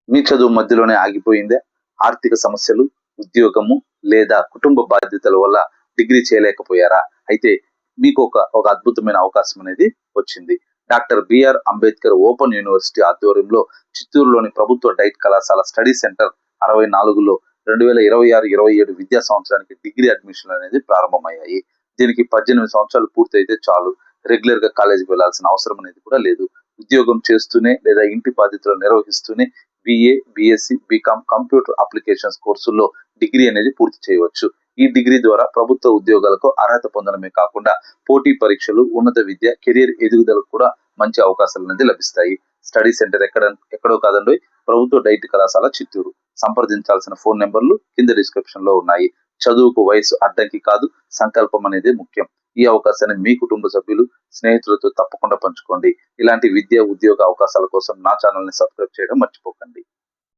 మీ చదువు మధ్యలోనే ఆగిపోయిందే? ఆర్థిక సమస్యలు, ఉద్యోగము లేదా కుటుంబ బాధ్యతల వల్ల డిగ్రీ చేయలేకపోయారా? అయితే మీకు ఒక అద్భుతమైన అవకాశం అనేది వచ్చింది. Doctor B R Ambedkar open university ఆధ్వర్యంలో చిత్తూరులోని ప్రభుత్వ డైట్ కళాశాల స్టడీ సెంటర్ 64లో 2026-27 విద్యా సంవత్సరానికి డిగ్రీ అడ్మిషన్ అనేది ప్రారంభమయ్యాయి. దీనికి 18 సంవత్సరాలు పూర్తయితే చాలు. రెగ్యులర్ గా కాలేజీకి వెళ్లాల్సిన అవసరం అనేది కూడా లేదు. ఉద్యోగం చేస్తూనే లేదా ఇంటి బాధ్యతలు నిర్వహిస్తూనే BA, BSc, BCom computer applications కోర్సుల్లో డిగ్రీ అనేది పూర్తి చేయవచ్చు. ఈ డిగ్రీ ద్వారా ప్రభుత్వ ఉద్యోగాలకు అర్హత పొందడమే కాకుండా పోటీ పరీక్షలు, ఉన్నత విద్య, కెరీర్ ఎదుగుదలకు కూడా మంచి అవకాశాలు అనేది లభిస్తాయి. స్టడీ సెంటర్ ఎక్కడో కాదండి, ప్రభుత్వ డైట్ కళాశాల చిత్తూరు. సంప్రదించాల్సిన ఫోన్ నెంబర్లు కింద డిస్క్రిప్షన్ లో ఉన్నాయి. చదువుకు వయసు అడ్డంకి కాదు, సంకల్పం అనేది ముఖ్యం. ఈ అవకాశాన్ని మీ కుటుంబ సభ్యులు, స్నేహితులతో తప్పకుండా పంచుకోండి. ఇలాంటి విద్య, ఉద్యోగ అవకాశాల కోసం నా ఛానల్ ని సబ్స్క్రైబ్ చేయడం మర్చిపోకండి.